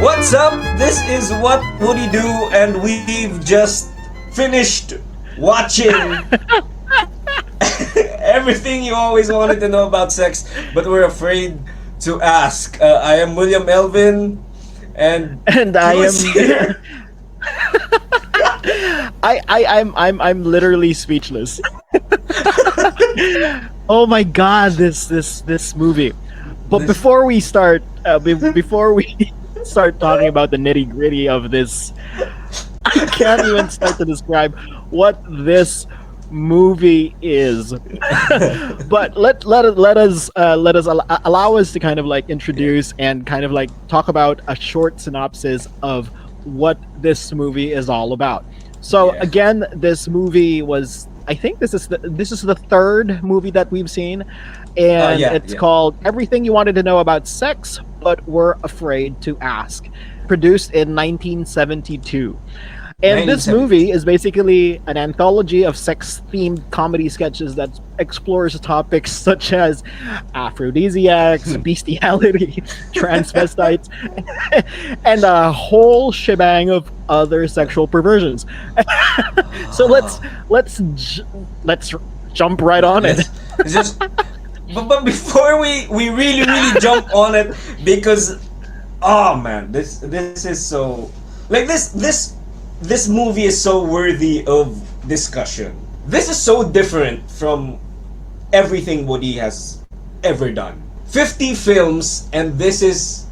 What's up? This is What Would He Do, and we've just finished watching everything you always wanted to know about sex, but were afraid to ask. I am William Elvin, and I am here. I'm literally speechless. Oh my god, this movie. But before we start start talking about the nitty-gritty of this, I can't even start to describe what this movie is. But allow us to kind of like introduce and kind of like talk about a short synopsis of what this movie is all about. So again, this movie was, I think this is the third movie that we've seen, and it's called Everything You Wanted to Know About Sex But Were Afraid to Ask, produced in 1972. And this movie is basically an anthology of sex-themed comedy sketches that explores topics such as aphrodisiacs, bestiality, transvestites, and a whole shebang of other sexual perversions. So let's jump right on it. But before we really jump on it, because oh man, this is so like this movie is so worthy of discussion. This is so different from everything Woody has ever done. 50 films, and this is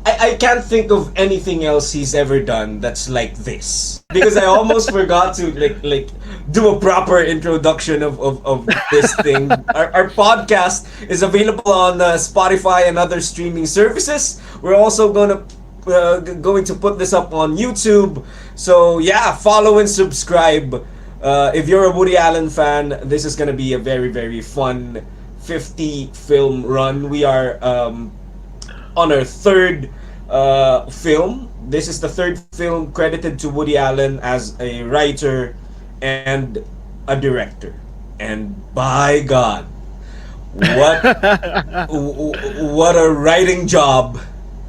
I can't think of anything else he's ever done that's like this. Because I almost forgot to like do a proper introduction of this thing. Our podcast is available on Spotify and other streaming services. We're also going to put this up on YouTube. So yeah, follow and subscribe. If you're a Woody Allen fan, this is going to be a very, very fun 50 film run. We are on our third film. This is the third film credited to Woody Allen as a writer and a director. And by God, what a writing job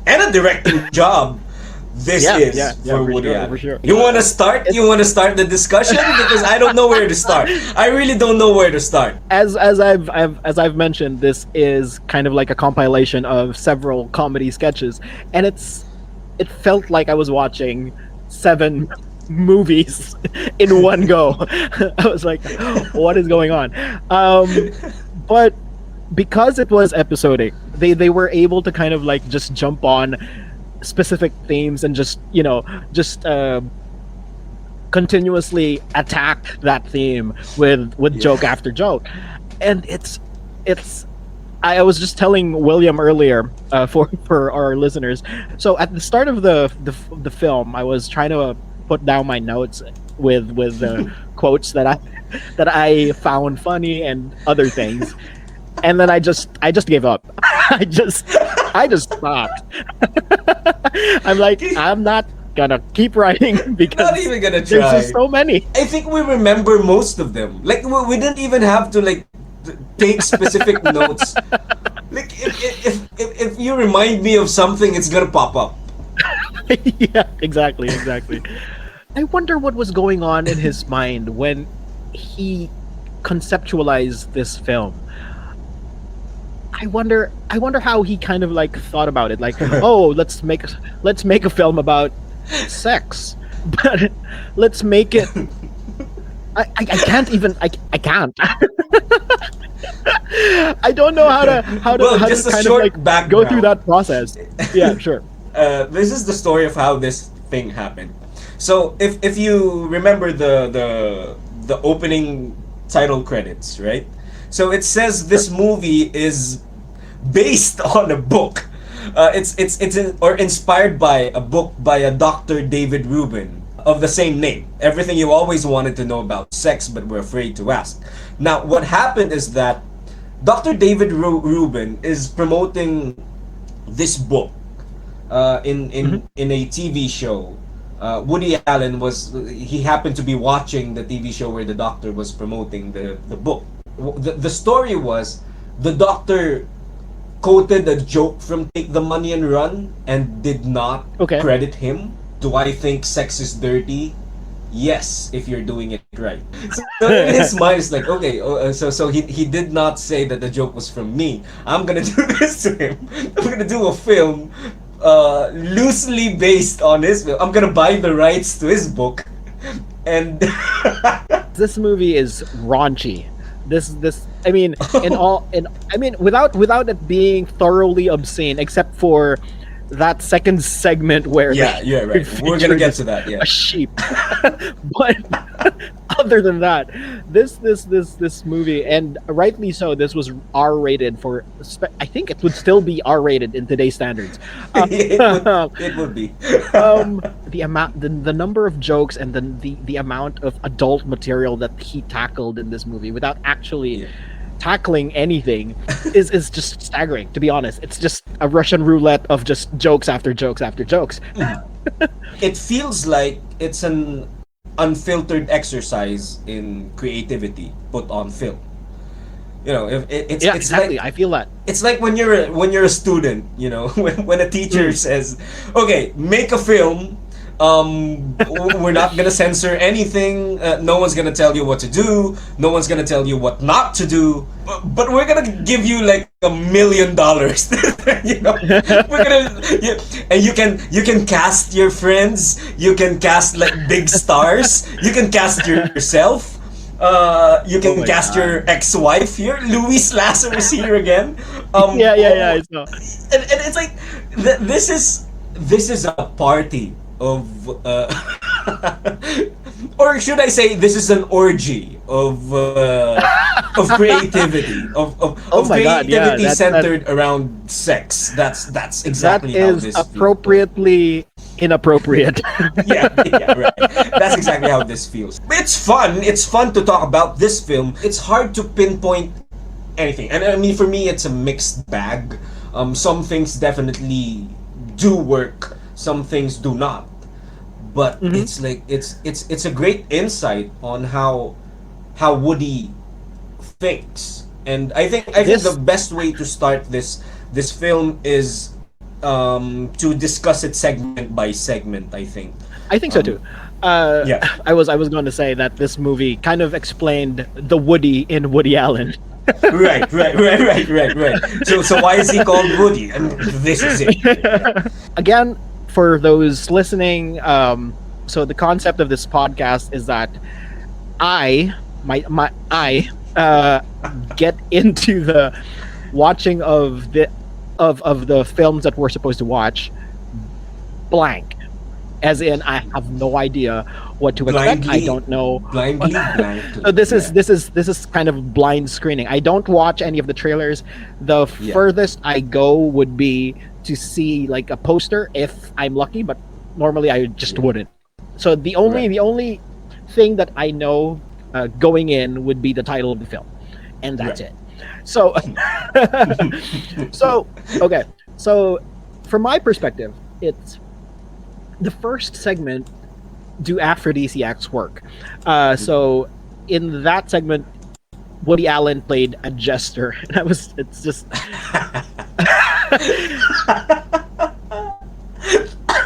and a directing job this is for Woody Allen. For sure. You want to start? You want to start the discussion? Because I don't know where to start. I really don't know where to start. As I've mentioned, this is kind of like a compilation of several comedy sketches, and it felt like I was watching 7 movies in one go. I was like, what is going on? But because it was episodic, they were able to kind of like just jump on specific themes and just continuously attack that theme with joke after joke. And it's I was just telling William earlier for our listeners. So at the start of the film, I was trying to put down my notes with quotes that I found funny and other things. And then I just gave up. I just stopped. I'm like, I'm not gonna keep writing because not even gonna try. There's just so many. I think we remember most of them. Like we didn't even have to like take specific notes. Like if you remind me of something, it's gonna pop up. Yeah, exactly. I wonder what was going on in his mind when he conceptualized this film. I wonder how he kind of like thought about it. Like, oh, let's make a film about sex, but let's make it. I can't even. I can't. I don't know how to kind of like background. Go through that process. Yeah, sure. This is the story of how this thing happened. So if you remember the opening title credits, right? So it says this movie is based on a book. It's inspired by a book by a Dr. David Rubin of the same name. Everything you always wanted to know about sex but were afraid to ask. Now, what happened is that Dr. David Rubin is promoting this book in a TV show. Woody Allen he happened to be watching the TV show where the doctor was promoting the book. the story was the doctor quoted a joke from Take the Money and Run and did not Okay. credit him. Do I think sex is dirty? Yes, if you're doing it right. So in his mind, it's like, okay, so he did not say that the joke was from me. I'm gonna do this to him. I'm gonna do a film loosely based on his film. I'm gonna buy the rights to his book, and This movie is raunchy. This I mean, without it being thoroughly obscene, except for that second segment where yeah, they yeah, right. We're gonna featured get to that. Yeah. a sheep. But other than that, this movie, and rightly so, this was R-rated for. I think it would still be R-rated in today's standards. It would be. The amount, the number of jokes, and the amount of adult material that he tackled in this movie without actually Yeah. tackling anything is just staggering. To be honest, it's just a Russian roulette of just jokes after jokes after jokes. It feels like it's an unfiltered exercise in creativity put on film. You know, if it's Yeah, it's exactly. like I feel that. it's like when you're a student, you know, when a teacher says, "Okay, make a film. We're not gonna censor anything. No one's gonna tell you what to do. No one's gonna tell you what not to do. But we're gonna give you like $1 million. You know, we're gonna and you can cast your friends. You can cast like big stars. You can cast yourself. You can Oh my cast God. your ex-wife here. Louis Lasser is here again. Yeah. I saw. And it's like this is a party of or should I say this is an orgy of creativity Oh of my God, yeah, creativity that- centered around sex. That's That exactly how is this appropriately inappropriate. yeah, right. That's exactly how this feels. It's fun. It's fun to talk about this film. It's hard to pinpoint anything, and I mean for me, it's a mixed bag. Some things definitely do work. Some things do not. But it's like it's a great insight on how Woody thinks, and I think This- the best way to start this film is to discuss it segment by segment. I think. I think so too. Yeah. I was going to say that this movie kind of explained the Woody in Woody Allen. Right. So why is he called Woody? And this is it. Again, for those listening, so the concept of this podcast is that I get into the watching of the films that we're supposed to watch blank, as in I have no idea what to expect. I Blindly. don't know. Blindly blank. So this is kind of blind screening. I don't watch any of the trailers. The Yeah. furthest I go would be to see like a poster if I'm lucky, but normally I just wouldn't. So the only thing that I know going in would be the title of the film, and that's Right. it. So so okay. So from my perspective, it's the first segment. Do aphrodisiacs work? So in that segment, Woody Allen played a jester, and it's just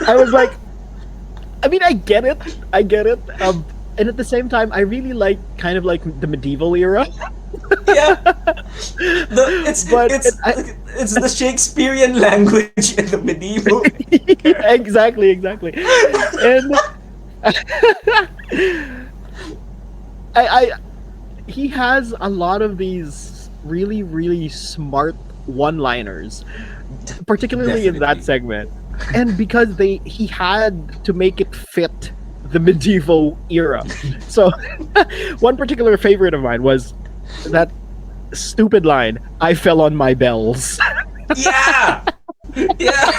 I was like, I mean, I get it, and at the same time, I really like kind of like the medieval era. Yeah. It's But it's the Shakespearean language in the medieval. exactly, and I he has a lot of these really smart one-liners, particularly in that Definitely. segment, and because he had to make it fit the medieval era. So one particular favorite of mine was that stupid line, "I fell on my bells." Yeah. Yeah.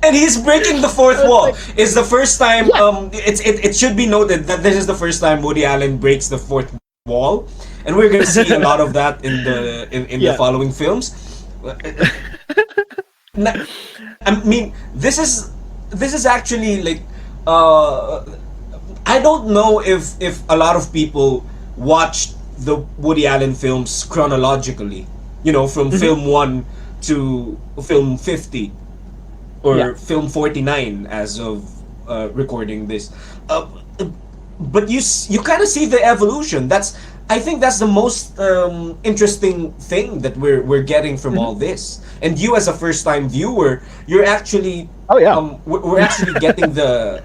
And he's breaking the fourth wall. It's the first time. It should be noted that this is the first time Woody Allen breaks the fourth wall, and we're gonna see a lot of that in the Yeah. following films. I mean, this is actually like I don't know if a lot of people watched the Woody Allen films chronologically. You know, from film 1 to film 50 or Yeah. film 49 as of recording this. Uh, but you kind of see the evolution. I think that's the most interesting thing that we're getting from all this. And you, as a first time viewer, you're actually Oh yeah. we're actually getting the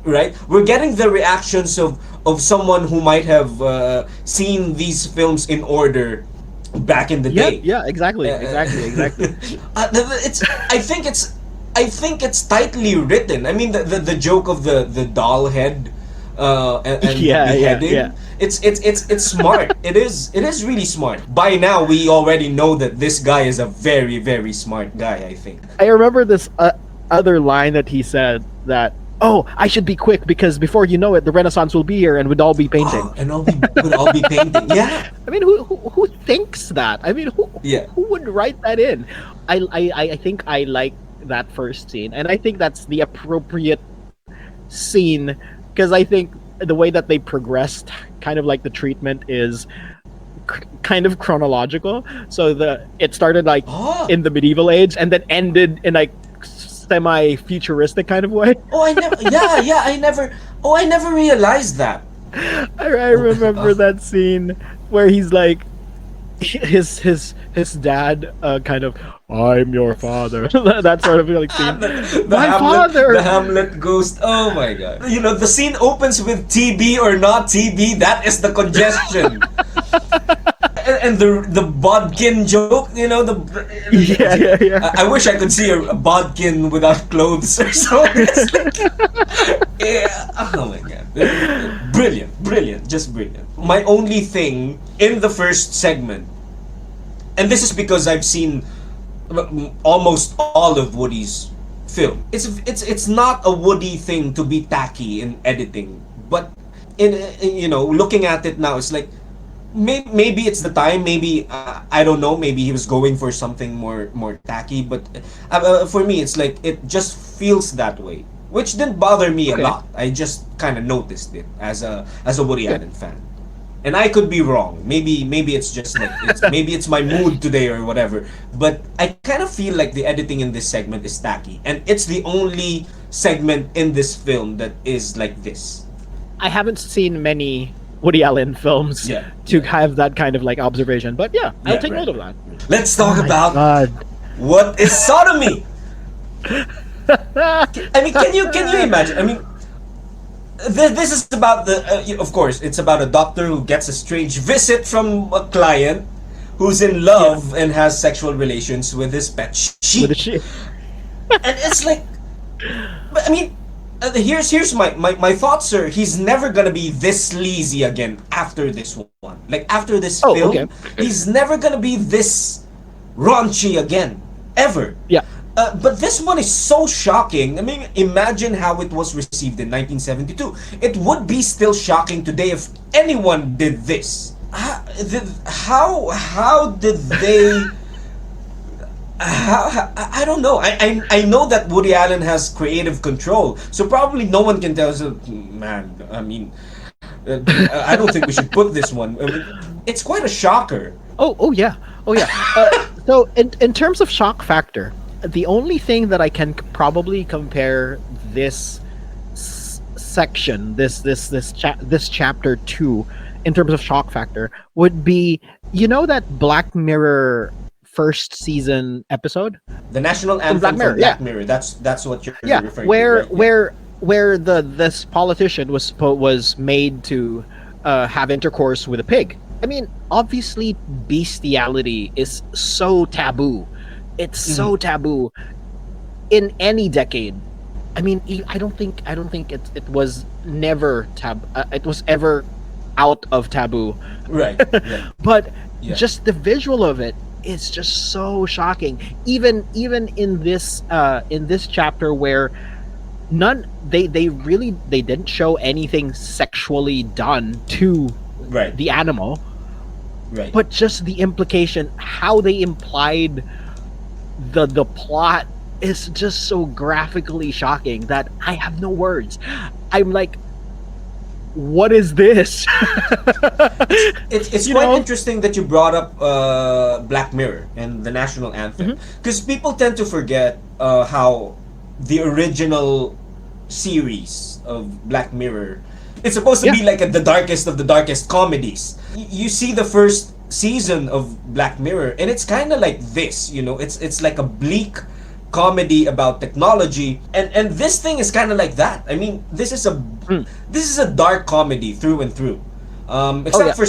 right. We're getting the reactions of someone who might have seen these films in order back in the Yeah, day. yeah, exactly. It's. I think it's tightly written. I mean, the joke of the doll head, and Yeah, the yeah, beheading. yeah. It's smart. It is really smart. By now, we already know that this guy is a very very smart guy. I think. I remember this other line that he said that, "Oh, I should be quick because before you know it, the Renaissance will be here and we'd all be painting." And we'll all be painting. Yeah. I mean, who thinks that? I mean, Yeah. who would write that in? I think I like that first scene, and I think that's the appropriate scene because I think the way that they progressed, kind of like the treatment is kind of chronological. So it started like Oh. in the medieval age and then ended in like semi-futuristic kind of way. Oh, I never. Yeah, yeah. I never. Oh, I never realized that. I remember that scene where he's like his dad kind of, I'm your father, that sort of like scene. My father. The Hamlet ghost. Oh my god! You know, the scene opens with TB or not TB. That is the congestion. And the bodkin joke. You know the. Yeah. I wish I could see a bodkin without clothes or something. It's like, yeah. Oh my god! Brilliant, just brilliant. My only thing in the first segment, and this is because I've seen almost all of Woody's film. It's not a Woody thing to be tacky in editing, but in looking at it now, it's like maybe it's the time. Maybe I don't know. Maybe he was going for something more tacky. But for me, it's like it just feels that way, which didn't bother me a lot. I just kind of noticed it as a Woody Allen fan. And I could be wrong. Maybe it's just like maybe it's my mood today or whatever. But I kind of feel like the editing in this segment is tacky, and it's the only segment in this film that is like this. I haven't seen many Woody Allen films to have that kind of like observation, but I'll take note of that. Let's talk about God. what is sodomy. I mean, can you imagine? I mean, this is about of course, it's about a doctor who gets a strange visit from a client who's in love and has sexual relations with his pet sheep. With a sheep. And it's like, but I mean, here's my thoughts, sir. He's never gonna be this sleazy again after this one. Like after this film, he's never gonna be this raunchy again, ever. Yeah. But this one is so shocking. I mean, imagine how it was received in 1972. It would be still shocking today if anyone did this. How did they? I don't know. I know that Woody Allen has creative control, so probably no one can tell us, man. I mean, I don't think we should put this one. I mean, it's quite a shocker. Oh yeah. So in terms of shock factor, the only thing that I can probably compare this section, this chapter to, in terms of shock factor, would be, that Black Mirror first season episode, the national anthem from Black Mirror. That's what you're referring to. Right? Where this politician was made to have intercourse with a pig. I mean, obviously, bestiality is so taboo. It's so taboo in any decade. I mean, I don't think it was never it was ever out of taboo. Right. But just the visual of it is just so shocking. Even in this chapter where they didn't show anything sexually done to the animal. Right. But just the implication, how they implied the plot is just so graphically shocking that I have no words. I'm like, what is this? It's You quite know? interesting that you brought up Black Mirror and the national anthem, because people tend to forget how the original series of Black Mirror, it's supposed to Yeah. be like the darkest of the darkest comedies. You see the first season of Black Mirror, and it's kind of like this. It's like a bleak comedy about technology, and this thing is kind of like that. I mean, this is a dark comedy through and through, Oh except yeah. for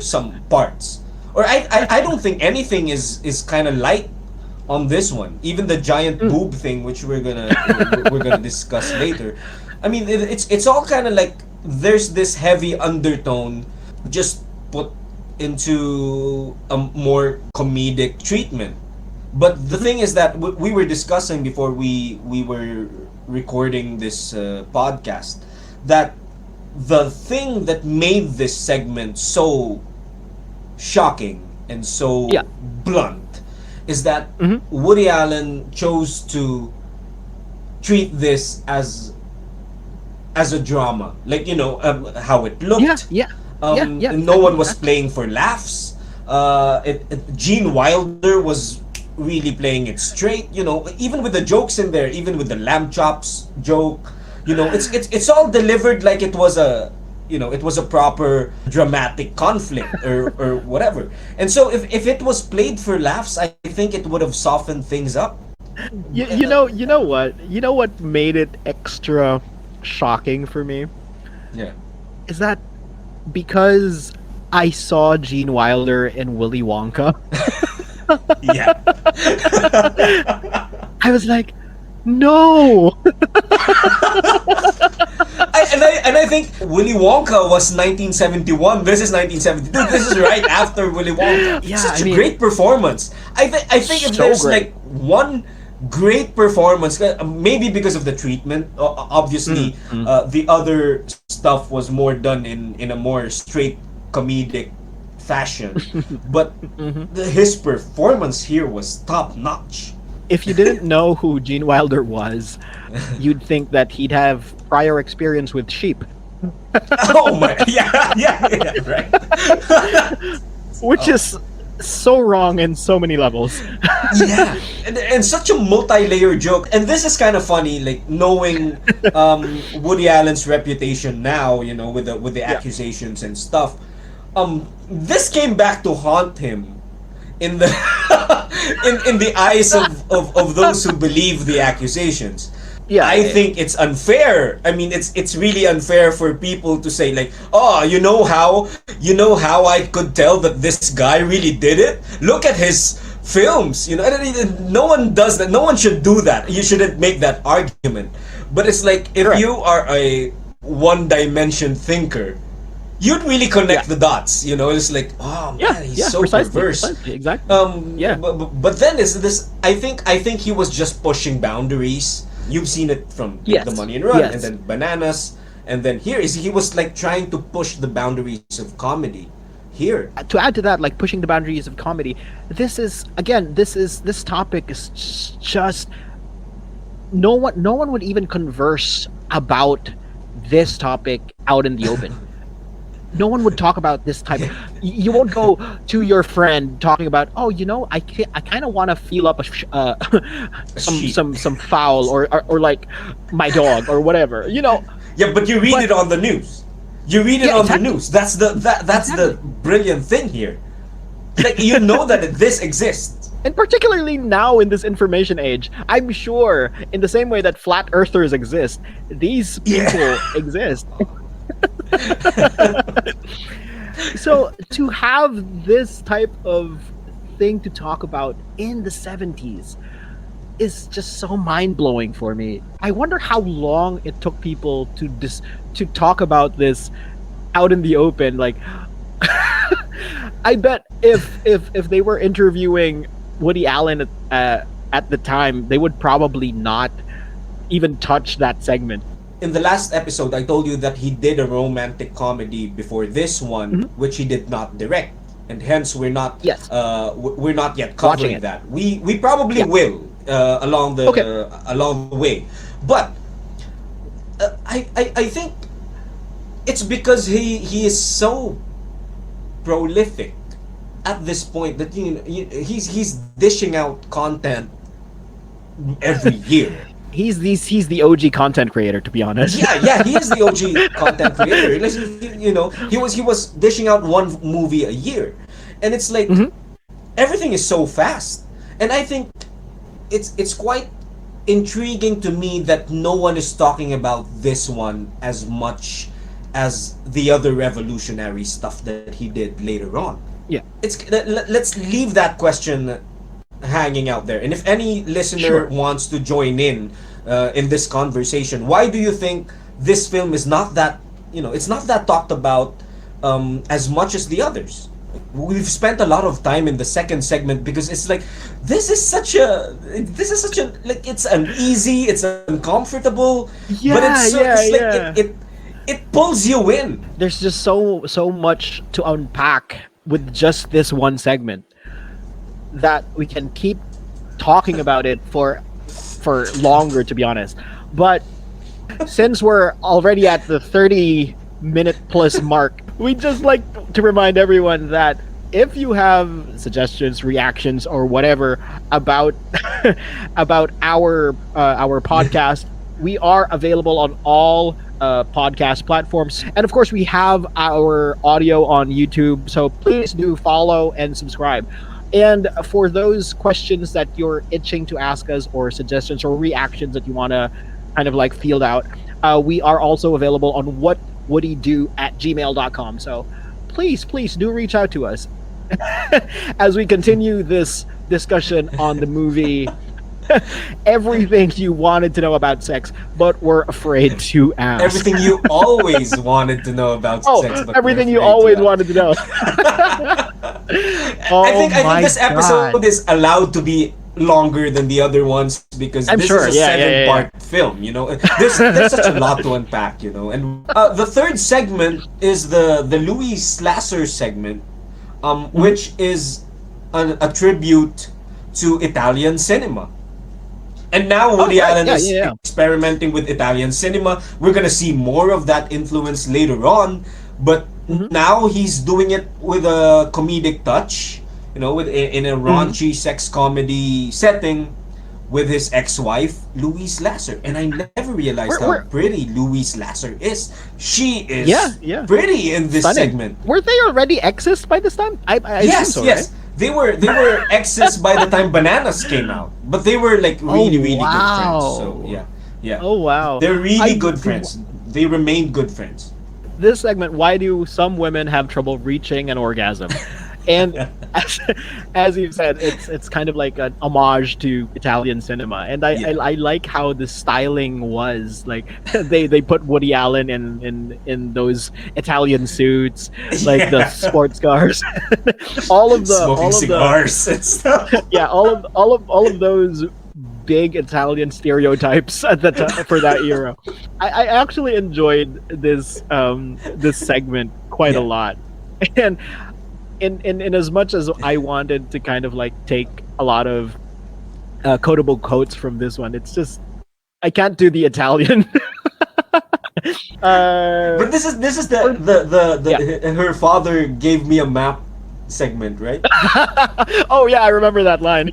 some parts. Or I don't think anything is kind of light on this one. Even the giant boob thing, which we're gonna discuss later. I mean, it's all kind of like there's this heavy undertone just put into a more comedic treatment. But the thing is that we were discussing before we were recording this podcast, that the thing that made this segment so shocking and so Yeah. blunt is that Mhm. Woody Allen chose to treat this as a drama, like how it Yeah. looked. Yeah. Yeah. No one was Exactly. playing for laughs. Gene Wilder was really playing it straight. Even with the jokes in there, even with the lamb chops joke. It's all delivered like it was a proper dramatic conflict or whatever. And so if it was played for laughs, I think it would have softened things up. You know what made it extra shocking for me Yeah. is that because I saw Gene Wilder in Willy Wonka, Yeah. I was like, no. I think Willy Wonka was 1971. This is 1972. This is right after Willy Wonka. Yeah, Such I a mean, great performance. I think if so there's great. like one great performance, maybe because of the treatment. Obviously, the other stuff was more done in a more straight comedic fashion, but his performance here was top notch. If you didn't know who Gene Wilder was, you'd think that he'd have prior experience with sheep, Oh my, yeah, right. which is so wrong in so many levels. Yeah, and such a multi-layered joke. And this is kind of funny, like knowing Woody Allen's reputation now, with the Yeah. accusations and stuff. This came back to haunt him in the in the eyes of those who believe the accusations. Yeah, I think it's unfair. I mean, it's really unfair for people to say like, "Oh, you know how I could tell that this guy really did it? Look at his films." No one does that. No one should do that. You shouldn't make that argument. But it's like if Correct. you are a one-dimension thinker, you'd really connect Yeah. the dots. It's like, oh Yeah, man, he's yeah, so perverse. precisely, exactly. Yeah. But then is this? I think he was just pushing boundaries. You've seen it from Take the Yes, Money and Run, and yes. then Bananas, and then here is he was like trying to push the boundaries of comedy. Here, To add to that, like pushing the boundaries of comedy, this topic is just no one would even converse about this topic out in the open. No one would talk about this type of, you won't go to your friend talking about, oh, I kind of want to feel up sheep. some fowl or like my dog or whatever. yeah, but you read But- it on the news. You read it Yeah, on exactly. the news. That's the brilliant thing here. Like that this exists. And particularly now in this information age, I'm sure in the same way that flat earthers exist, these Yeah. people exist. So to have this type of thing to talk about in the 70s is just so mind-blowing for me. I wonder how long it took people to talk about this out in the open. Like, I bet if they were interviewing Woody Allen at the time, they would probably not even touch that segment. In the last episode, I told you that he did a romantic comedy before this one, which he did not direct, and hence we're not Yes. we're not yet Watching covering it. that. We probably Yeah. will along the Okay. along the way, but I think it's because he is so prolific at this point that he's dishing out content every year. He's the OG content creator, to be honest. Yeah, he is the OG content creator. Listen, he was dishing out one movie a year, and it's like everything is so fast, and I think it's quite intriguing to me that no one is talking about this one as much as the other revolutionary stuff that he did later on. Yeah. Let's leave that question hanging out there. And if any listener wants to join in this conversation, why do you think this film is not that, it's not that talked about as much as the others? We've spent a lot of time in the second segment because it's like this is such a like it's uneasy, it's uncomfortable, but it pulls you in. There's just so much to unpack with just this one segment that we can keep talking about it for longer, to be honest. But since we're already at the 30-minute plus mark, we just like to remind everyone that if you have suggestions, reactions, or whatever about about our podcast, we are available on all podcast platforms, and of course we have our audio on YouTube, so please do follow and subscribe. And for those questions that you're itching to ask us, or suggestions or reactions that you want to kind of like field out, we are also available on whatwouldhedo@gmail.com. So please do reach out to us as we continue this discussion on the movie. Everything you wanted to know about sex, but were afraid to ask. Everything you always wanted to know about sex, but everything you always wanted to know. I think this episode is allowed to be longer than the other ones because this is a seven-part film. There's such a lot to unpack. And the third segment is the Louis Lasser segment, which is a tribute to Italian cinema. And now Woody Allen is experimenting with Italian cinema. We're gonna see more of that influence later on, but now he's doing it with a comedic touch, in a raunchy sex comedy setting with his ex-wife Louise Lasser. And I never realized how pretty Louise Lasser is. She is pretty in this segment. Were they already exes by this time? I yes, assume so, yes. Right? They were exes by the time Bananas came out, but they were like really good friends. So yeah. Oh wow. They're really good friends. They remain good friends. This segment, why do some women have trouble reaching an orgasm? And as you said, it's kind of like an homage to Italian cinema, and I like how the styling was like. They put Woody Allen in those Italian suits, like the sports cars, all of cigars and stuff. Yeah, all of those big Italian stereotypes at the time for that era. I actually enjoyed this segment quite a lot, and. In as much as I wanted to kind of like take a lot of quotable quotes from this one, it's just I can't do the Italian. But this is the her father gave me a map segment, right? Oh yeah, I remember that line.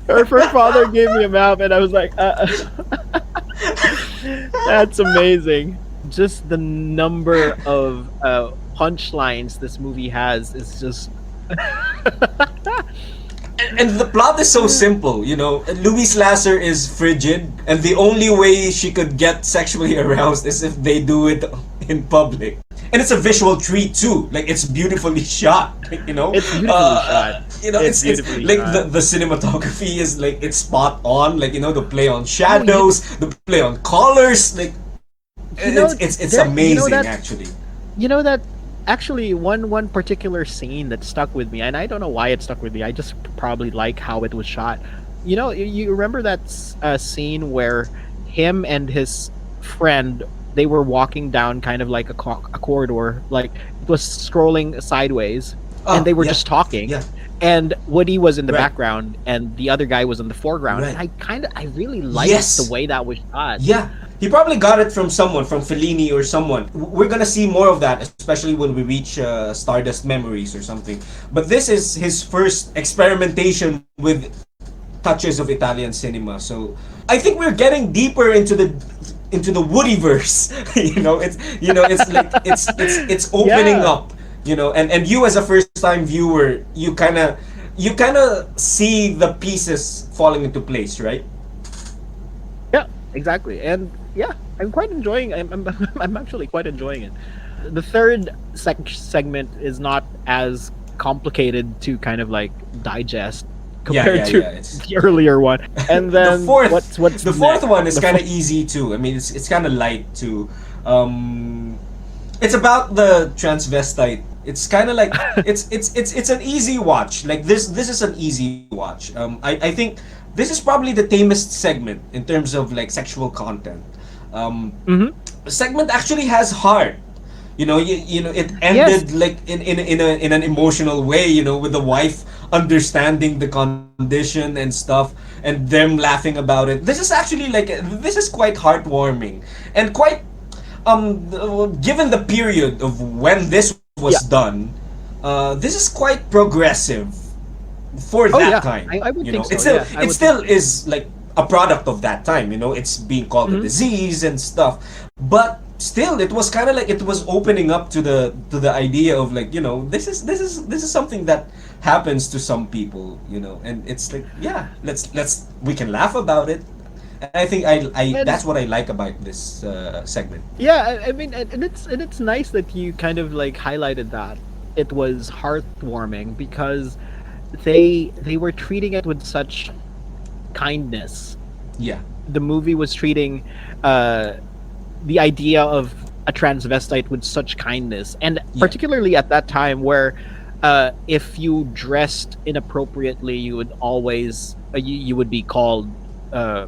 Her father gave me a map, and I was like, that's amazing. Just the number of punchlines this movie has is just and the plot is so simple. Louise Lasser is frigid, and the only way she could get sexually aroused is if they do it in public. And it's a visual treat too. Like, it's beautifully shot. It's beautifully shot. It's like the cinematography is like it's spot on. Like, the play on shadows, the play on colors. Like, it's amazing, actually. Actually, one particular scene that stuck with me, and I don't know why it stuck with me. I just probably like how it was shot. You remember that scene where him and his friend, they were walking down kind of like a corridor, like it was scrolling sideways, and they were just talking. Yeah. And Woody was in the background, and the other guy was in the foreground. And I really liked the way that was shot. Yeah. He probably got it from someone, from Fellini or someone. We're gonna see more of that, especially when we reach Stardust Memories or something. But this is his first experimentation with touches of Italian cinema. So I think we're getting deeper into the Woodyverse. It's like it's opening Yeah. up. And you as a first time viewer, you kind of see the pieces falling into place, right? Yeah, exactly. And yeah, I'm quite enjoying. I'm actually quite enjoying it. The third segment is not as complicated to kind of like digest Yeah, compared yeah, to yeah. It's the earlier one. And the then fourth what's the fourth next? one is The kind of fourth. easy too. I mean, it's kind of light too. Um, it's about the transvestite. It's kind of like it's an easy watch. Like this is an easy watch. I think this is probably the tamest segment in terms of like sexual content. Um, Hmm. the segment actually has heart. It Yes. ended like in an emotional way. With the wife understanding the condition and stuff, and them laughing about it. This is quite heartwarming and quite given the period of when this was Yeah. done. This is quite progressive for Oh that yeah. time. I would think It so. still Yeah, I it would think still so. is like a product of that time. It's being called a Hmm. disease and stuff, but still, it was kind of like it was opening up to the idea of like this is something that happens to some people. And it's like, yeah, let's we can laugh about it. And I think I And that's what I like about this segment. yeah, I mean, and it's nice that you kind of like highlighted that it was heartwarming because they were treating it with such kindness. Yeah, The movie was treating uh, the idea of a transvestite with such kindness, and yeah, particularly at that time where if you dressed inappropriately, you would always you would be called uh,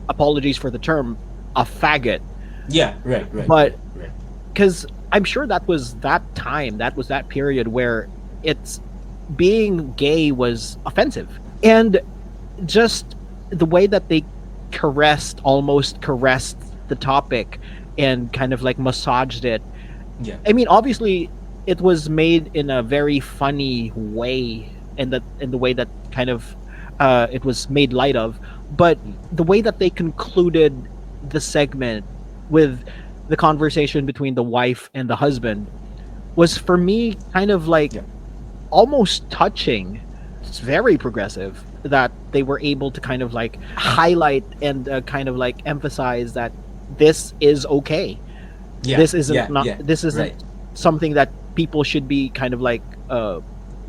apologies for the term a faggot. yeah. Right, right, But right, right. because I'm sure that was that time, that was that period where it's being gay was offensive, and just the way that they almost caressed the topic and kind of like massaged it. Yeah, I mean, obviously, it was made in a very funny way, and that in the way that kind of it was made light of. But the way that they concluded the segment with the conversation between the wife and the husband was for me kind of like yeah, almost touching. It's very progressive that they were able to kind of like highlight and kind of like emphasize that this is okay. yeah, This isn't yeah, not yeah. this isn't Right. something that people should be kind of like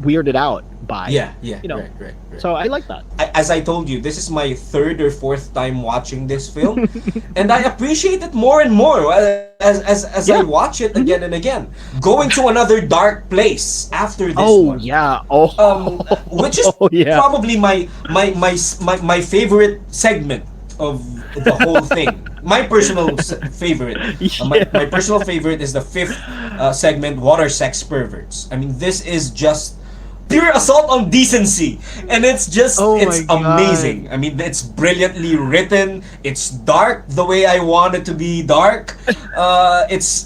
weirded out by. Yeah, yeah. You know. Right, right, right. So I like that. As I told you, this is my third or fourth time watching this film, and I appreciate it more and more as I Yeah. watch it Mhm. again and again. Going to another dark place after this Oh one, yeah. Oh. which is Oh yeah. probably my favorite segment of the whole thing. My personal favorite. My Yeah. personal favorite is the fifth segment, Water Sex Perverts. I mean, this is just pure assault on decency, and Oh it's my god. amazing. I mean, it's brilliantly written. It's dark the way I want it to be dark. It's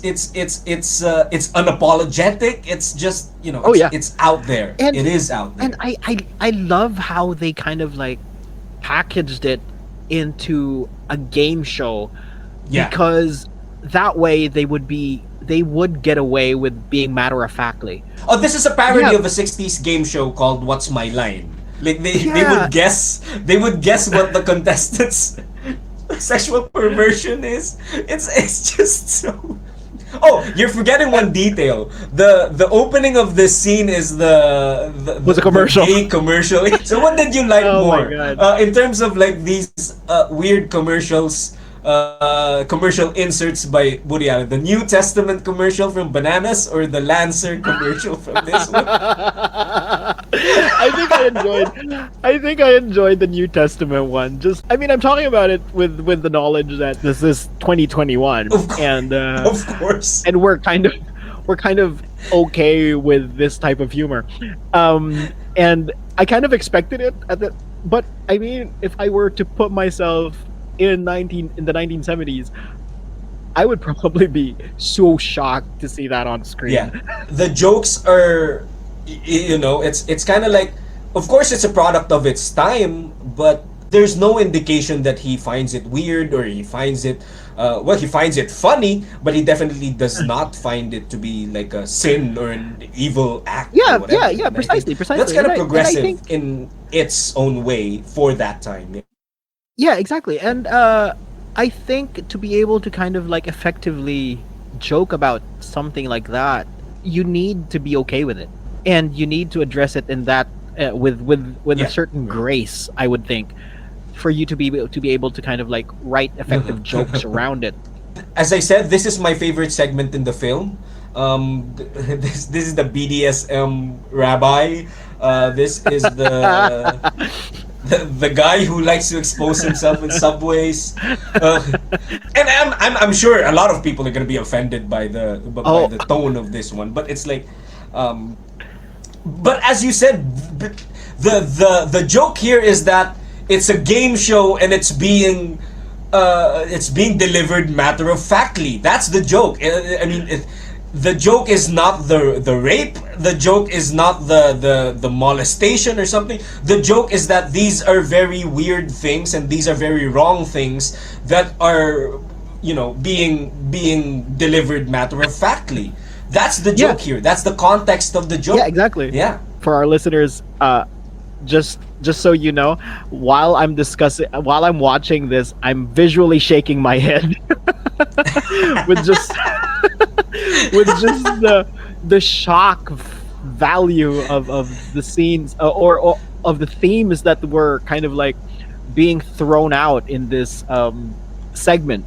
unapologetic. It's just Oh yeah. it's out there. And It is out there. and I love how they kind of like packaged it into a game show, Yeah. because that way they would get away with being matter of factly. Oh, this is a parody Yeah. of a '60s game show called "What's My Line." Like they Yeah. would guess what the contestants' sexual perversion is. It's just so. Oh, you're forgetting one detail. The opening of this scene is Was a commercial. the gay commercial. So what did you like Oh my more? god. In terms of like these weird commercials, commercial inserts by Woody Allen, the New Testament commercial from Bananas or the Lancer commercial from this one? I think I enjoyed the New Testament one. Just I mean, I'm talking about it with the knowledge that this is 2021, Of course, and of course. we're kind of okay with this type of humor. And I kind of expected it but I mean, if I were to put myself in the 1970s, I would probably be so shocked to see that on screen. Yeah, the jokes are, it's kind of like, of course, it's a product of its time, but there's no indication that he finds it weird or he finds it, well, he finds it funny, but he definitely does not find it to be like a sin or an evil act. Yeah, or whatever. yeah, And I think precisely. That's kind of And I progressive think in its own way for that time. yeah, exactly. And I think to be able to kind of like effectively joke about something like that, you need to be okay with it, and you need to address it in that with a Yeah. certain grace, I would think, for you to be able to kind of like write effective jokes around it. As I said, this is my favorite segment in the film. This is the BDSM rabbi. This is the guy who likes to expose himself in subways. And I'm sure a lot of people are gonna be offended by Oh, the tone of this one. But it's like, um, but as you said, the joke here is that it's a game show and it's being delivered matter of factly. That's the joke. I mean, the joke is not the rape. The joke is not the molestation or something. The joke is that these are very weird things and these are very wrong things that are, being delivered matter of factly. That's the yeah, joke here. That's the context of the joke. yeah, exactly. Yeah. For our listeners, just so you know, while I'm watching this, I'm visually shaking my head with just with just the shock value of the scenes, or of the themes that were kind of like being thrown out in this segment,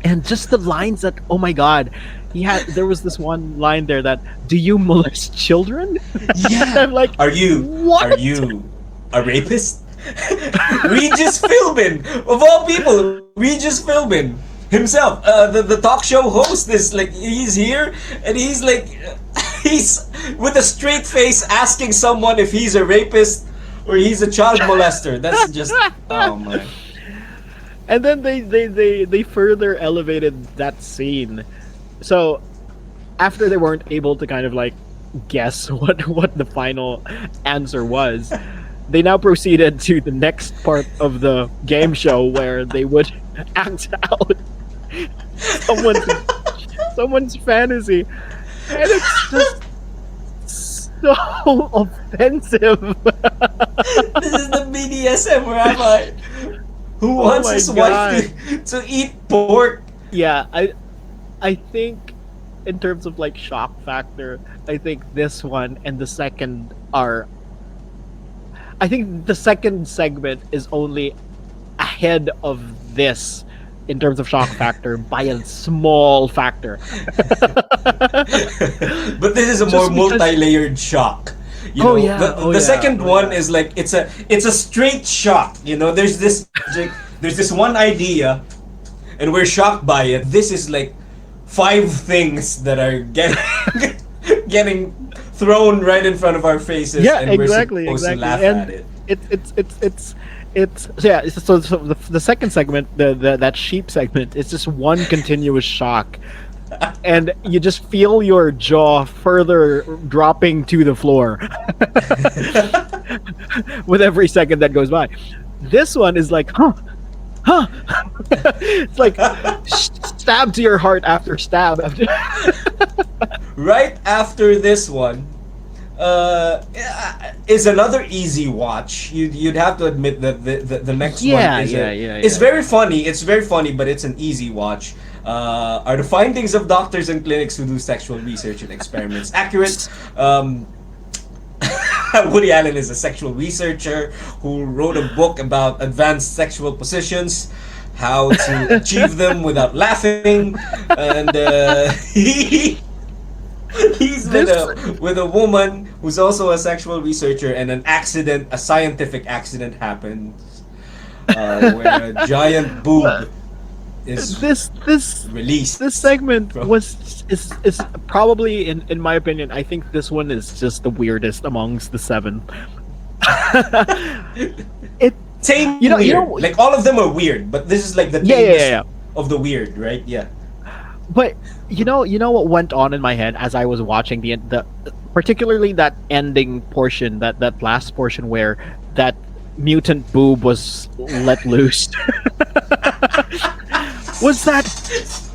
and just the lines that, oh my god, there was this one line there that, do you molest children? Yeah. I'm like, Are you what? a rapist? Regis Philbin, of all people, Regis Philbin himself, the talk show host, is like, he's here and he's like, he's with a straight face asking someone if he's a rapist or he's a child molester. That's just, oh my. And then they further elevated that scene. So after they weren't able to kind of like guess what the final answer was, they now proceeded to the next part of the game show where they would act out someone's someone's fantasy, and it's just so offensive. This is the BDSM rabbi who Oh wants my his god. wife to eat pork. Yeah, I think in terms of like shock factor, I think this one and the second are. I think the second segment is only ahead of this in terms of shock factor by a small factor. But this is a more Just because. multi-layered shock. Oh yeah. The, Oh the yeah. second Oh one yeah. is like, it's a straight shock. There's this one idea, and we're shocked by it. This is like 5 things that are getting thrown right in front of our faces, Yeah, and exactly, we're supposed to laugh and at it. it's yeah. So the second segment, that sheep segment, it's just one continuous shock, and you just feel your jaw further dropping to the floor with every second that goes by. This one is like, huh. It's like stab to your heart after stab after. Right after this one, is another easy watch. You'd have to admit that the next Yeah, one is yeah, it's very funny. It's very funny, but it's an easy watch. Are the findings of doctors and clinics who do sexual research and experiments accurate? Woody Allen is a sexual researcher who wrote a book about advanced sexual positions, how to achieve them without laughing, and he's with a woman who's also a sexual researcher, and a scientific accident happens where a giant boob is this released. this segment from- is probably, in my opinion, I think this one is just the weirdest amongst the 7. It Same you know weird. Like all of them are weird, but this is like the yeah, yeah, tameness yeah, yeah. of the weird, right? Yeah. But you know what went on in my head as I was watching the particularly that ending portion, that last portion where that mutant boob was let loose. Was that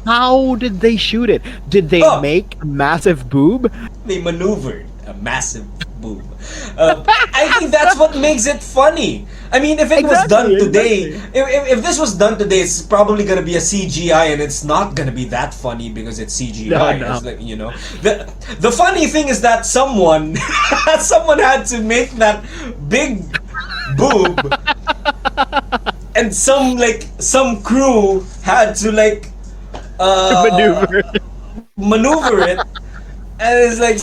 how did they shoot it? Did they Oh, make a massive boob? they maneuvered a massive boob. I think that's what makes it funny. I mean, if it was done Exactly, today, exactly. if this was done today, it's probably gonna be a CGI, and it's not gonna be that funny because it's No, CGI. no. It's like, the funny thing is that someone someone had to make that big boob, and some crew had to uh, Maneuver. maneuver it, and it's like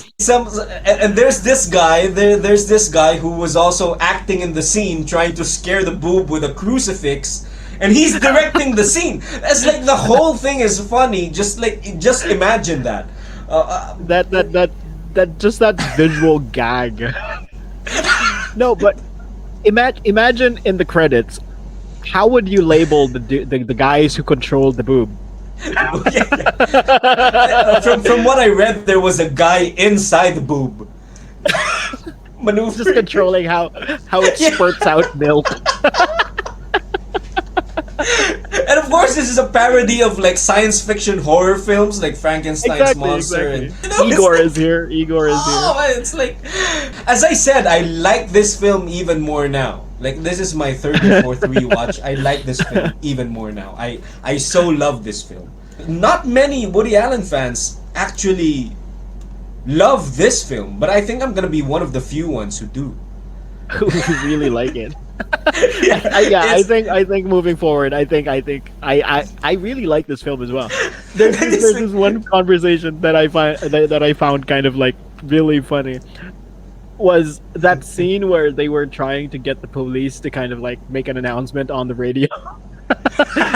and there's this guy who was also acting in the scene trying to scare the boob with a crucifix, and he's directing the scene. That's like the whole thing is funny. Just imagine that. That just that visual gag. No, but imagine in the credits, how would you label the guys who controlled the boob? From what I read, there was a guy inside the boob Just maneuvering. controlling how it Yeah. spurts out milk. And of course, this is a parody of like science fiction horror films like Frankenstein's monster, Exactly. and it's Igor like, is here. Igor is oh, here. man, it's like, as I said, I like this film even more now. Like, this is my third or fourth rewatch. I like this film even more now. I so love this film. Not many Woody Allen fans actually love this film, but I think I'm gonna be one of the few ones who do. Who really like it? Yeah, it's, I think moving forward, I really like this film as well. it's There's like, this one conversation that I found kind of like really funny. Was that scene where they were trying to get the police to kind of like make an announcement on the radio?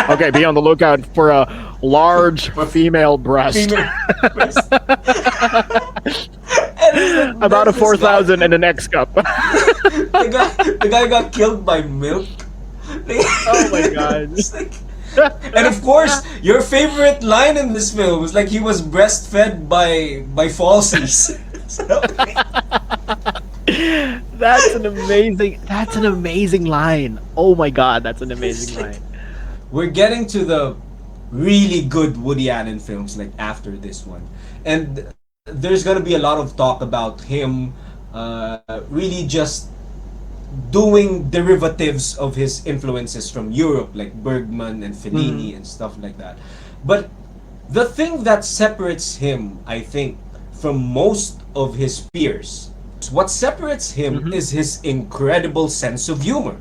Okay, be on the lookout for a large female breast. female- and it's like, About a there's this guy- 4,000 in the next cup. the guy got killed by milk. Oh my god. It's like, and of course, your favorite line in this film was like he was breastfed by falsies. So, That's an amazing line. Oh my god, that's an amazing line. we're getting to the really good Woody Allen films like after this one, and there's gonna be a lot of talk about him really just doing derivatives of his influences from Europe, like Bergman and Fellini and stuff like that. But the thing that separates him, I think, from most of his peers, what separates him is his incredible sense of humor.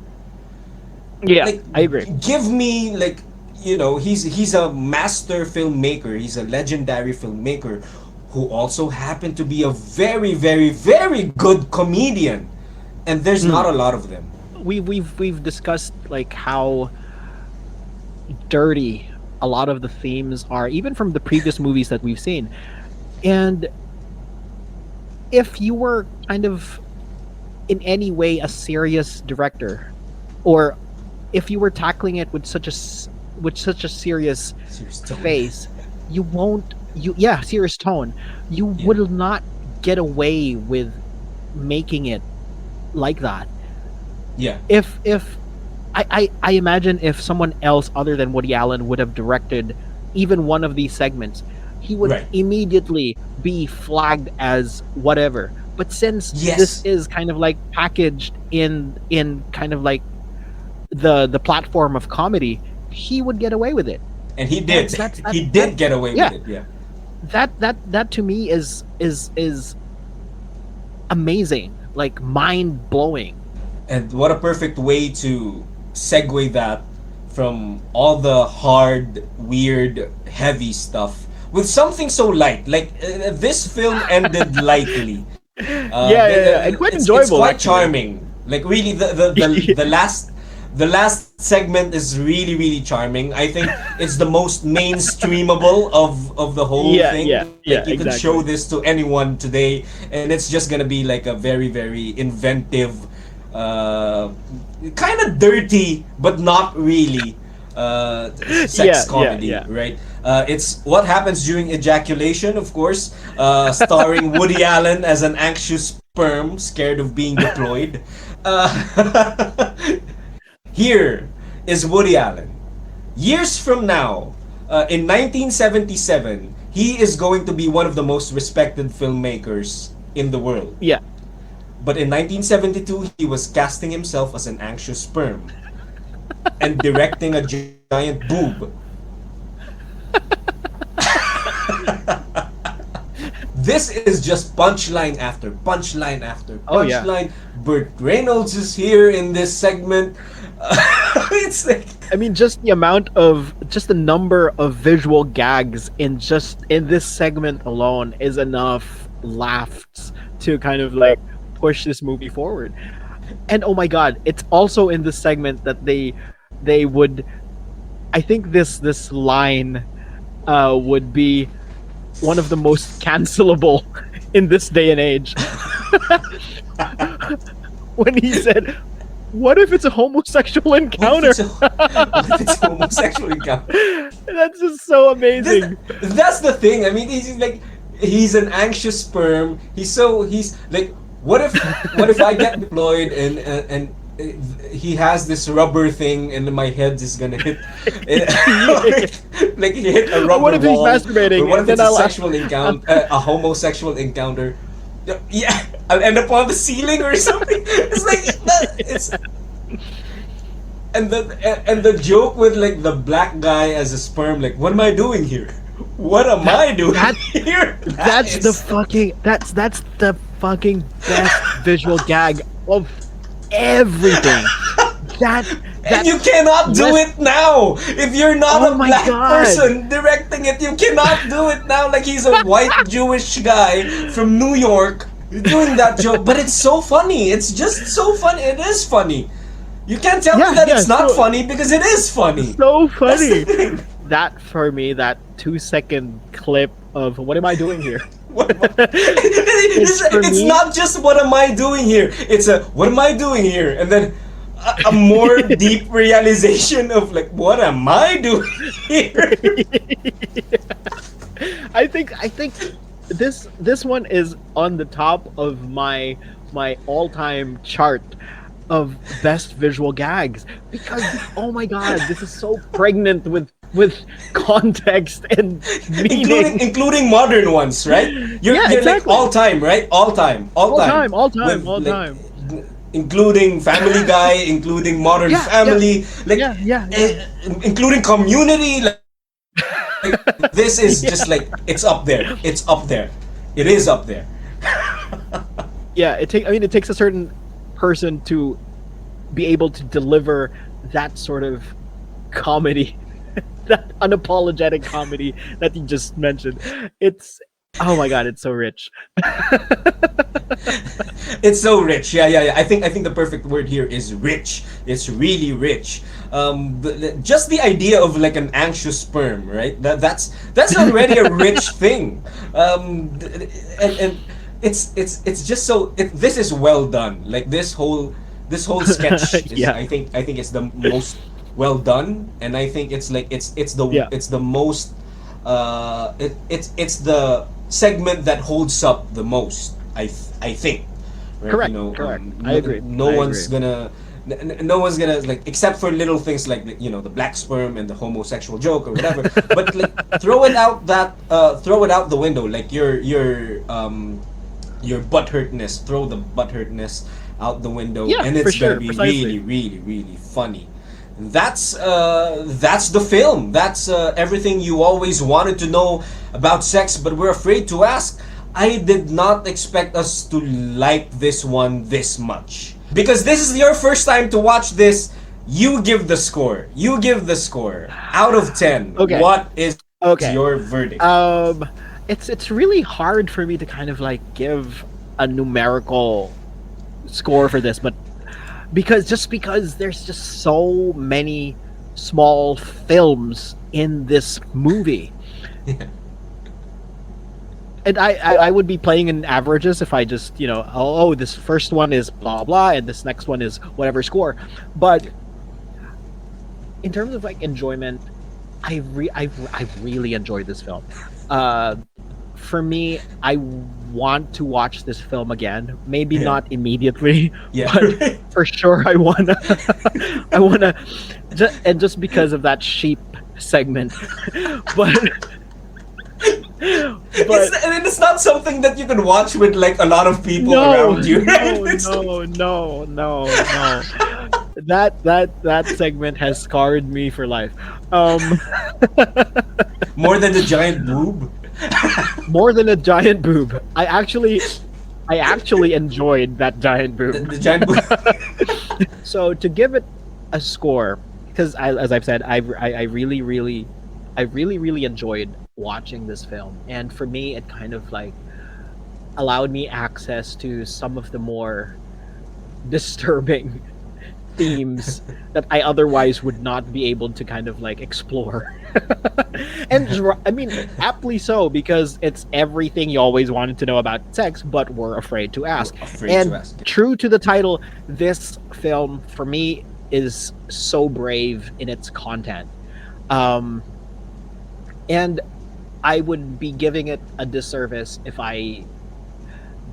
Yeah, Like, I agree. give me like, he's a master filmmaker. He's a legendary filmmaker who also happened to be a very, very, very good comedian, and there's not a lot of them. We've discussed like how dirty a lot of the themes are, even from the previous movies that we've seen. And if you were kind of in any way a serious director, or if you were tackling it with with such a serious Serious tone. face, you won't serious tone, you Yeah. will not get away with making it like that. Yeah, If I imagine if someone else other than Woody Allen would have directed even one of these segments, he would Right. immediately be flagged as whatever. But since Yes. this is kind of like packaged in kind of like the platform of comedy, he would get away with it. and he did. He did get away yeah. with it. Yeah. That to me is amazing, like mind blowing. And what a perfect way to segue that from all the hard, weird, heavy stuff with something so light. Like, this film ended lightly. Yeah, and quite it's enjoyable, quite actually. charming. Like, really, the last segment is really, really charming. I think it's the most mainstreamable of the whole thing. Yeah, Like, you could exactly. show this to anyone today, and it's just gonna be like a very, very inventive, kind of dirty, but not really, sex Yeah, comedy, yeah. right? It's What Happens During Ejaculation, of course, starring Woody Allen as an anxious sperm scared of being deployed. Here is Woody Allen. Years from now, in 1977, he is going to be one of the most respected filmmakers in the world. Yeah. But in 1972, he was casting himself as an anxious sperm and directing a giant boob. This is just punchline after punchline after punchline. Burt Reynolds is here in this segment. It's like, I mean, just the number of visual gags in this segment alone is enough laughs to kind of like push this movie forward. And oh my god, it's also in this segment that they would, I think this line would be one of the most cancelable in this day and age. When he said, "What if it's a homosexual encounter?" What if it's a homosexual encounter? That's just so amazing. That's the thing. I mean, he's an anxious sperm. He's like, what if I get deployed and he has this rubber thing and my head is gonna hit like he hit a rubber What if he's wall. masturbating? Or what if and it's then a sexual encounter, a homosexual encounter? Yeah, I'll end up on the ceiling or something. It's like it's and the joke with like the black guy as a sperm, like, what am I doing here? What am I doing here? That's the fucking best visual gag of everything. And you cannot do it now. If you're not a black person directing it, you cannot do it now. Like he's a white Jewish guy from New York doing that joke. But it's so funny. It's just so funny. It is funny. You can't tell me that it's not funny because it is funny. So funny. That for me, that 2-second clip of what am I doing here? It's not just what am I doing here. It's a what am I doing here, and then a more deep realization of like what am I doing here. I think this one is on the top of my all-time chart of best visual gags because oh my god, this is so pregnant with context and meaning, including modern ones, right? You're exactly. like all time, right? All time. Including Family Guy, including Modern Family, including Community. Like this is just like it's up there. It's up there. It is up there. It takes a certain person to be able to deliver that sort of comedy, that unapologetic comedy that you just mentioned. It's oh my god, it's so rich. It's so rich. Yeah. I think the perfect word here is rich. It's really rich. Just the idea of like an anxious sperm, right? That's already a rich thing. And it's just so this is well done. Like this whole sketch is, I think it's the most well done, and I think it's like it's the most it's the segment that holds up the most. I think. Right? Correct. Correct. I agree. No one's gonna like, except for little things like the black sperm and the homosexual joke or whatever. But like throw it out the window. Like your butthurtness. Throw the butthurtness out the window, and it's gonna be really, really, really funny. That's the film. That's everything you always wanted to know about sex, but we're afraid to ask. I did not expect us to like this one this much. Because this is your first time to watch this, you give the score. You give the score. Out of 10, what is your verdict? It's really hard for me to kind of like give a numerical score for this, but because there's just so many small films in this movie. And I would be playing in averages if I just, this first one is blah blah and this next one is whatever score. But in terms of like enjoyment, I really enjoyed this film. Uh, for me, I want to watch this film again. Maybe Yeah. not immediately, Yeah. but Right. for sure I wanna. I wanna, and just because of that sheep segment, but but It's not something that you can watch with like a lot of people no, around you, right? no, It's like, no, no, no, no. That segment has scarred me for life. Um, more than the giant boob. more than a giant boob. I actually enjoyed that giant boob. The giant boob. So to give it a score, because as I've said, I really, really, I really, really enjoyed watching this film, and for me, it kind of like allowed me access to some of the more disturbing themes that I otherwise would not be able to kind of like explore. And I mean, aptly so, because it's everything you always wanted to know about sex, but were afraid to ask. Afraid And to ask. true to the title, this film for me is so brave in its content. Um, and I would be giving it a disservice if I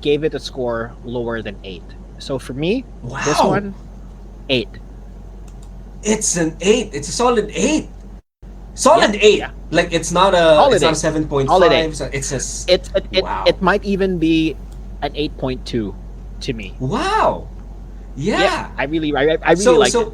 gave it a score lower than 8. So for me, this Wow. one, 8. It's an 8. It's a solid 8. Solid Yeah, 8. yeah. Like it's not Solid it's not a 8. 7.5. Solid 8. It's a wow. It might even be an 8.2 to me. Wow. Yeah. I really liked it.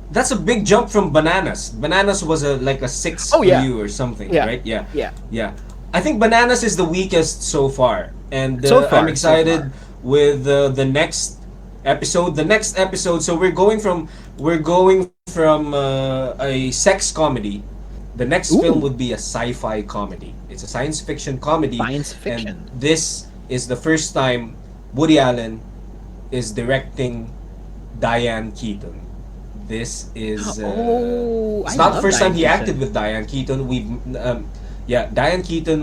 That's a big jump from Bananas. Bananas was like a 6 Oh, for yeah. you or something, Yeah. right? Yeah. Yeah. Yeah. I think Bananas is the weakest so far. And So far, I'm excited so far. with the next episode. The next episode, so we're going from a sex comedy. The next Ooh. film would be a sci-fi comedy. It's a science fiction comedy. Science fiction. And this is the first time Woody Allen is directing Diane Keaton. This is Oh, it's I not the love first Diane time he Keaton. acted with Diane Keaton. Diane Keaton.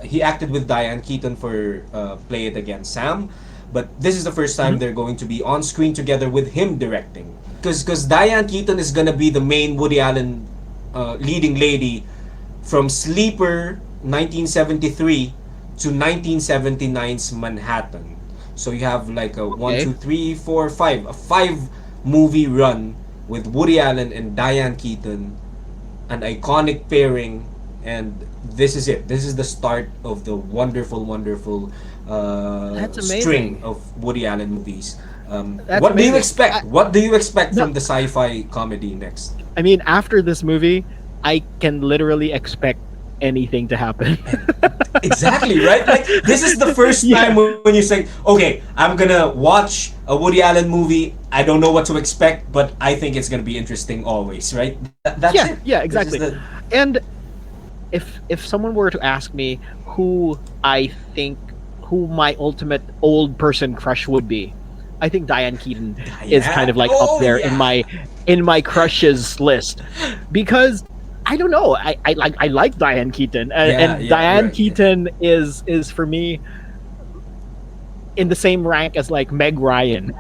He acted with Diane Keaton for Play It Again, Sam. But this is the first time they're going to be on screen together with him directing. Because Diane Keaton is gonna be the main Woody Allen leading lady from Sleeper 1973 to 1979's Manhattan. So you have like a one, Okay. two, three, four, five, a 5 movie run with Woody Allen and Diane Keaton, an iconic pairing, and this is it. This is the start of the wonderful, wonderful That's amazing. string of Woody Allen movies. That's What do you amazing. expect? What do you expect No. from the sci-fi comedy next? I mean, after this movie, I can literally expect anything to happen. Exactly, right? Like this is the first Yeah. time when you say, "Okay, I'm gonna watch a Woody Allen movie. I don't know what to expect, but I think it's gonna be interesting always." Right? That's Yeah, it. yeah, This is exactly. And if someone were to ask me who I think who my ultimate old person crush would be, I think Diane Keaton is Yeah. kind of like Oh, up there yeah. in my crushes list, because I don't know, I like Diane Keaton, and Yeah, Diane right. Keaton is for me in the same rank as like Meg Ryan.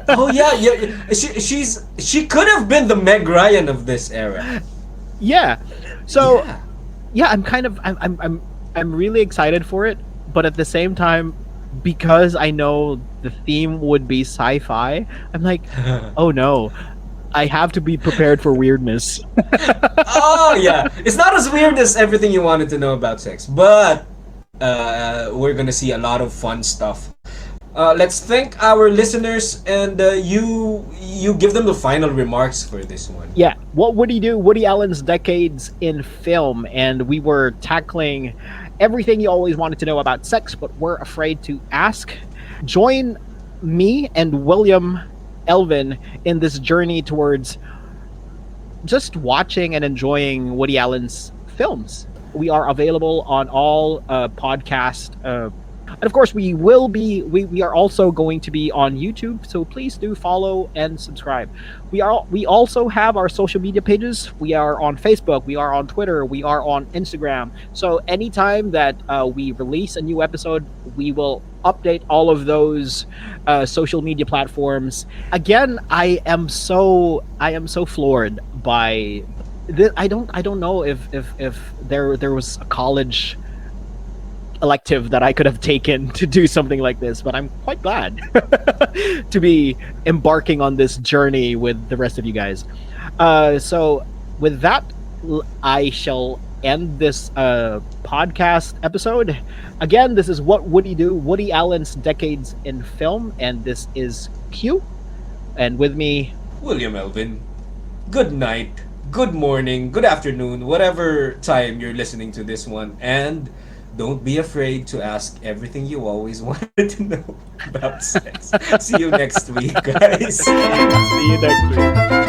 Oh yeah, yeah. She could have been the Meg Ryan of this era. Yeah. So Yeah. yeah, I'm kind of I'm really excited for it, but at the same time, because I know the theme would be sci-fi, I'm like, oh no, I have to be prepared for weirdness. Oh yeah, it's not as weird as everything you wanted to know about sex, but we're gonna see a lot of fun stuff. Let's thank our listeners, and you give them the final remarks for this one. Yeah, what would he do? Woody Allen's decades in film, and we were tackling everything you always wanted to know about sex, but were afraid to ask. Join me and William Elvin in this journey towards just watching and enjoying Woody Allen's films. We are available on all podcast and of course we are also going to be on YouTube, so please do follow and subscribe. We also have our social media pages. We are on Facebook, we are on Twitter, we are on Instagram. So anytime that we release a new episode, we will update all of those social media platforms. Again, I am so floored by I don't know if there was a college elective that I could have taken to do something like this, but I'm quite glad to be embarking on this journey with the rest of you guys. So with that, I shall end this podcast episode. Again, this is What Would He Do? Woody Allen's Decades in Film, and this is Q. And with me, William Elvin, good night, good morning, good afternoon, whatever time you're listening to this one, and don't be afraid to ask everything you always wanted to know about sex. See you next week, guys. see you next week.